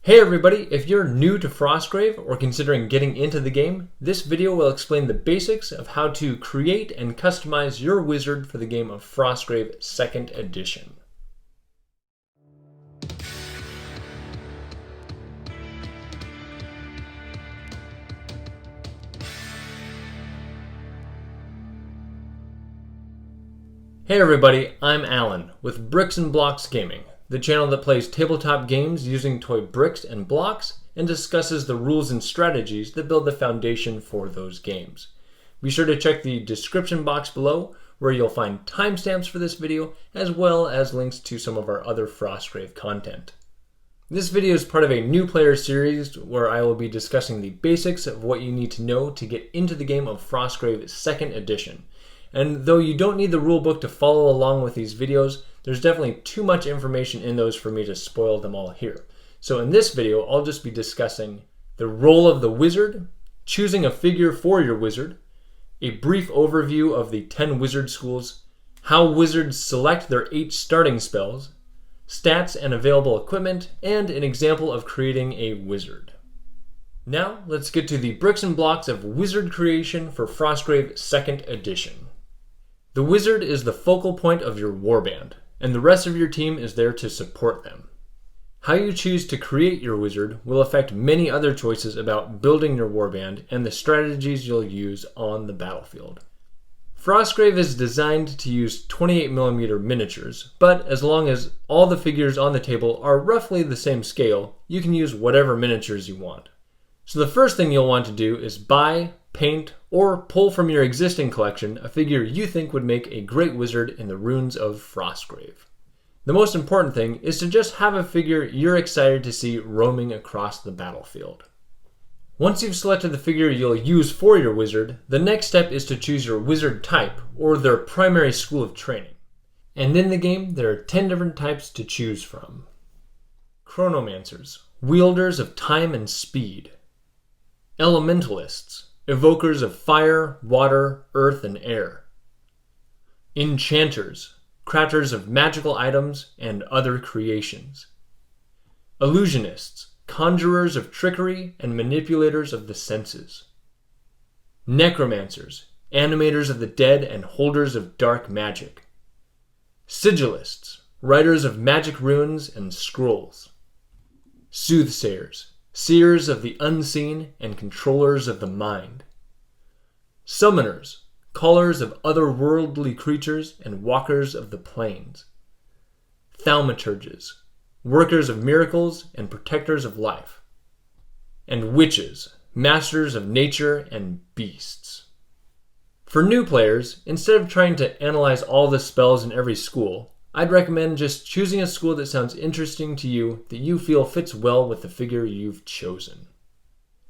Hey everybody, if you're new to Frostgrave or considering getting into the game, this video will explain the basics of how to create and customize your wizard for the game of Frostgrave 2nd Edition. Hey everybody, I'm Alan with Bricks and Blocks Gaming, the channel that plays tabletop games using toy bricks and blocks and discusses the rules and strategies that build the foundation for those games. Be sure to check the description box below where you'll find timestamps for this video as well as links to some of our other Frostgrave content. This video is part of a new player series where I will be discussing the basics of what you need to know to get into the game of Frostgrave 2nd Edition. And though you don't need the rulebook to follow along with these videos, there's definitely too much information in those for me to spoil them all here. So in this video, I'll just be discussing the role of the wizard, choosing a figure for your wizard, a brief overview of the 10 wizard schools, how wizards select their 8 starting spells, stats and available equipment, and an example of creating a wizard. Now, let's get to the bricks and blocks of wizard creation for Frostgrave 2nd Edition. The wizard is the focal point of your warband, and the rest of your team is there to support them. How you choose to create your wizard will affect many other choices about building your warband and the strategies you'll use on the battlefield. Frostgrave is designed to use 28mm miniatures, but as long as all the figures on the table are roughly the same scale, you can use whatever miniatures you want. So the first thing you'll want to do is buy, paint, or pull from your existing collection a figure you think would make a great wizard in the runes of Frostgrave. The most important thing is to just have a figure you're excited to see roaming across the battlefield. Once you've selected the figure you'll use for your wizard, the next step is to choose your wizard type, or their primary school of training. And in the game, there are 10 different types to choose from. Chronomancers, wielders of time and speed. Elementalists, evokers of fire, water, earth, and air. Enchanters, crafters of magical items and other creations. Illusionists, conjurers of trickery and manipulators of the senses. Necromancers, animators of the dead and holders of dark magic. Sigillists, writers of magic runes and scrolls. Soothsayers, seers of the unseen and controllers of the mind. Summoners, callers of otherworldly creatures and walkers of the plains. Thaumaturges, workers of miracles and protectors of life. And witches, masters of nature and beasts. For new players, instead of trying to analyze all the spells in every school, I'd recommend just choosing a school that sounds interesting to you that you feel fits well with the figure you've chosen.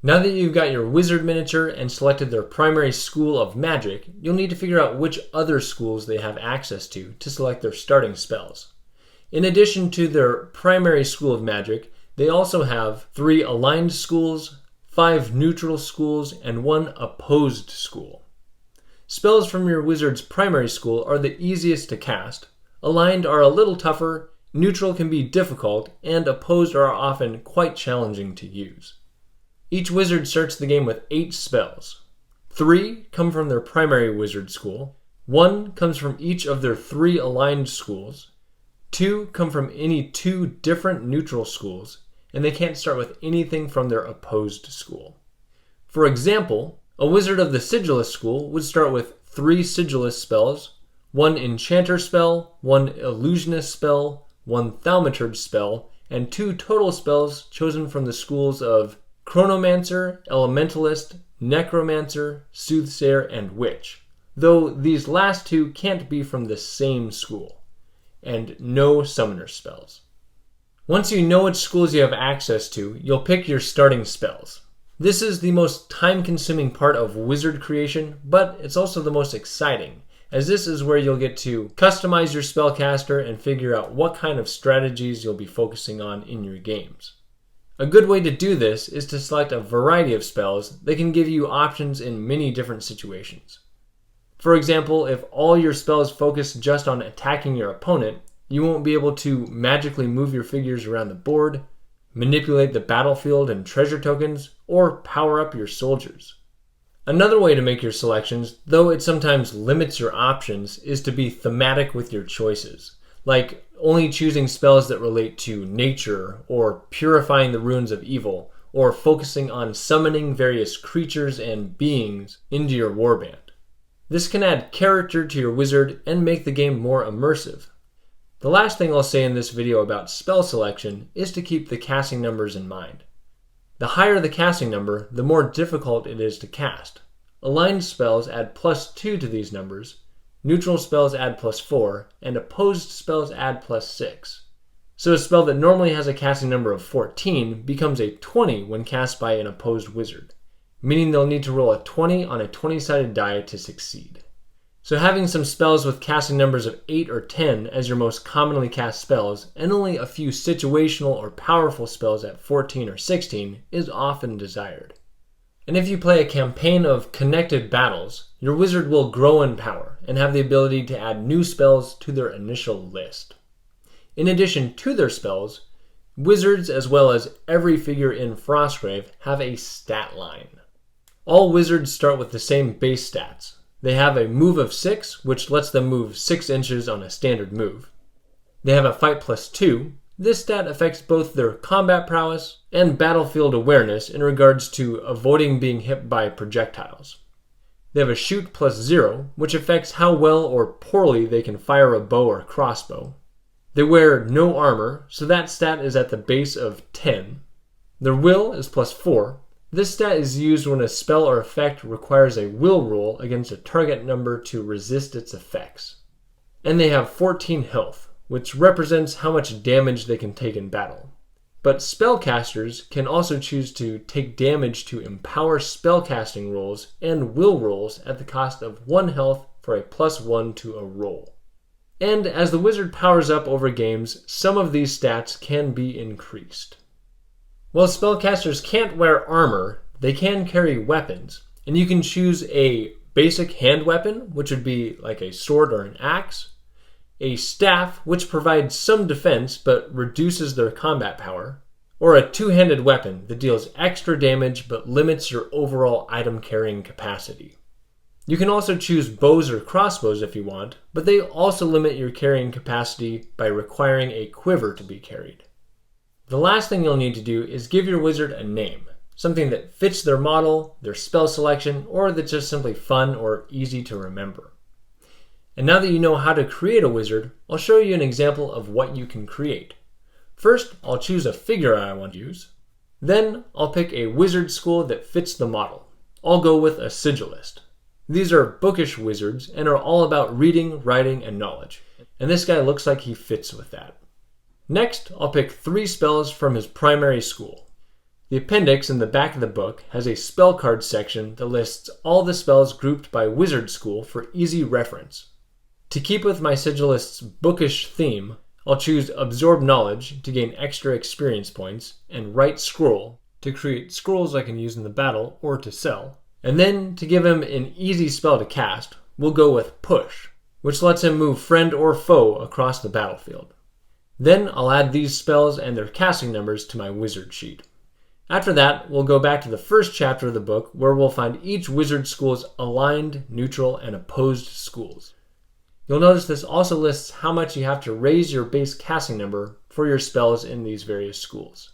Now that you've got your wizard miniature and selected their primary school of magic, you'll need to figure out which other schools they have access to select their starting spells. In addition to their primary school of magic, they also have 3 aligned schools, 5 neutral schools, and 1 opposed school. Spells from your wizard's primary school are the easiest to cast. Aligned are a little tougher, neutral can be difficult, and opposed are often quite challenging to use. Each wizard starts the game with 8 spells. 3 come from their primary wizard school, 1 comes from each of their 3 aligned schools, 2 come from any 2 different neutral schools, and they can't start with anything from their opposed school. For example, a wizard of the Sigillist school would start with 3 Sigillist spells, 1 enchanter spell, 1 illusionist spell, 1 thaumaturge spell, and 2 total spells chosen from the schools of chronomancer, elementalist, necromancer, soothsayer, and witch, though these last 2 can't be from the same school, and no summoner spells. Once you know which schools you have access to, you'll pick your starting spells. This is the most time-consuming part of wizard creation, but it's also the most exciting, as this is where you'll get to customize your spellcaster and figure out what kind of strategies you'll be focusing on in your games. A good way to do this is to select a variety of spells that can give you options in many different situations. For example, if all your spells focus just on attacking your opponent, you won't be able to magically move your figures around the board, manipulate the battlefield and treasure tokens, or power up your soldiers. Another way to make your selections, though it sometimes limits your options, is to be thematic with your choices, like only choosing spells that relate to nature, or purifying the runes of evil, or focusing on summoning various creatures and beings into your warband. This can add character to your wizard and make the game more immersive. The last thing I'll say in this video about spell selection is to keep the casting numbers in mind. The higher the casting number, the more difficult it is to cast. Aligned spells add +2 to these numbers, neutral spells add +4, and opposed spells add +6. So a spell that normally has a casting number of 14 becomes a 20 when cast by an opposed wizard, meaning they'll need to roll a 20 on a 20-sided die to succeed. So having some spells with casting numbers of 8 or 10 as your most commonly cast spells, and only a few situational or powerful spells at 14 or 16 is often desired. And if you play a campaign of connected battles, your wizard will grow in power and have the ability to add new spells to their initial list. In addition to their spells, wizards, as well as every figure in Frostgrave, have a stat line. All wizards start with the same base stats. They have a move of 6, which lets them move 6 inches on a standard move. They have a fight +2. This stat affects both their combat prowess and battlefield awareness in regards to avoiding being hit by projectiles. They have a shoot +0, which affects how well or poorly they can fire a bow or crossbow. They wear no armor, so that stat is at the base of 10. Their will is +4. This stat is used when a spell or effect requires a will roll against a target number to resist its effects. And they have 14 health, which represents how much damage they can take in battle. But spellcasters can also choose to take damage to empower spellcasting rolls and will rolls at the cost of 1 health for a +1 to a roll. And as the wizard powers up over games, some of these stats can be increased. While spellcasters can't wear armor, they can carry weapons, and you can choose a basic hand weapon, which would be like a sword or an axe, a staff, which provides some defense but reduces their combat power, or a two-handed weapon that deals extra damage but limits your overall item carrying capacity. You can also choose bows or crossbows if you want, but they also limit your carrying capacity by requiring a quiver to be carried. The last thing you'll need to do is give your wizard a name, something that fits their model, their spell selection, or that's just simply fun or easy to remember. And now that you know how to create a wizard, I'll show you an example of what you can create. First, I'll choose a figure I want to use. Then, I'll pick a wizard school that fits the model. I'll go with a sigillist. These are bookish wizards and are all about reading, writing, and knowledge. And this guy looks like he fits with that. Next, I'll pick 3 spells from his primary school. The appendix in the back of the book has a spell card section that lists all the spells grouped by wizard school for easy reference. To keep with my sigillist's bookish theme, I'll choose Absorb Knowledge to gain extra experience points, and Write Scroll to create scrolls I can use in the battle or to sell. And then, to give him an easy spell to cast, we'll go with Push, which lets him move friend or foe across the battlefield. Then I'll add these spells and their casting numbers to my wizard sheet. After that, we'll go back to the first chapter of the book where we'll find each wizard school's aligned, neutral, and opposed schools. You'll notice this also lists how much you have to raise your base casting number for your spells in these various schools.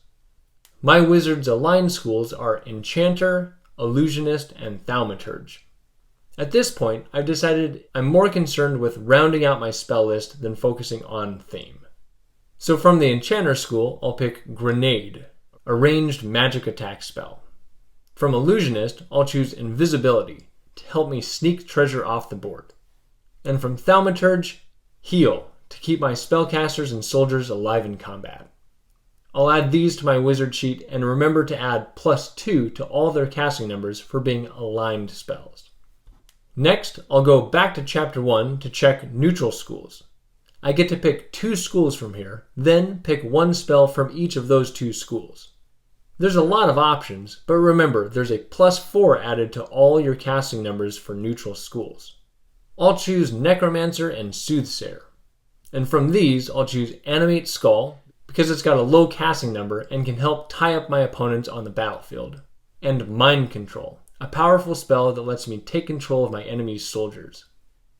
My wizard's aligned schools are Enchanter, Illusionist, and Thaumaturge. At this point, I've decided I'm more concerned with rounding out my spell list than focusing on theme. So from the Enchanter school, I'll pick Grenade, a ranged magic attack spell. From Illusionist, I'll choose Invisibility to help me sneak treasure off the board. And from Thaumaturge, Heal to keep my spellcasters and soldiers alive in combat. I'll add these to my wizard sheet and remember to add +2 to all their casting numbers for being aligned spells. Next, I'll go back to chapter 1 to check neutral schools. I get to pick 2 schools from here, then pick 1 spell from each of those 2 schools. There's a lot of options, but remember there's a +4 added to all your casting numbers for neutral schools. I'll choose Necromancer and Soothsayer. And from these, I'll choose Animate Skull, because it's got a low casting number and can help tie up my opponents on the battlefield. And Mind Control, a powerful spell that lets me take control of my enemy's soldiers.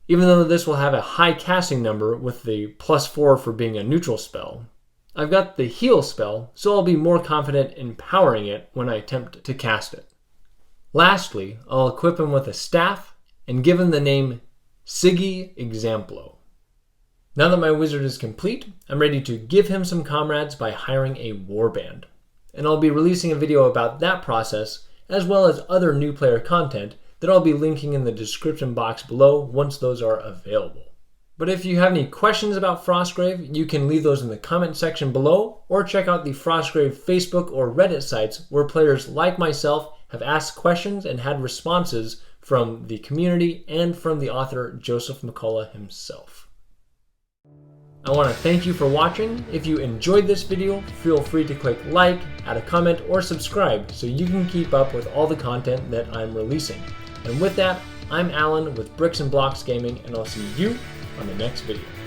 Even though this will have a high casting number with the +4 for being a neutral spell, I've got the Heal spell, so I'll be more confident in powering it when I attempt to cast it. Lastly, I'll equip him with a staff and give him the name Sigi Examplo. Now that my wizard is complete, I'm ready to give him some comrades by hiring a warband. And I'll be releasing a video about that process, as well as other new player content that I'll be linking in the description box below once those are available. But if you have any questions about Frostgrave, you can leave those in the comment section below, or check out the Frostgrave Facebook or Reddit sites where players like myself have asked questions and had responses from the community and from the author Joseph McCullough himself. I want to thank you for watching. If you enjoyed this video, feel free to click like, add a comment, or subscribe so you can keep up with all the content that I'm releasing. And with that, I'm Alan with Bricks and Blocks Gaming, and I'll see you on the next video.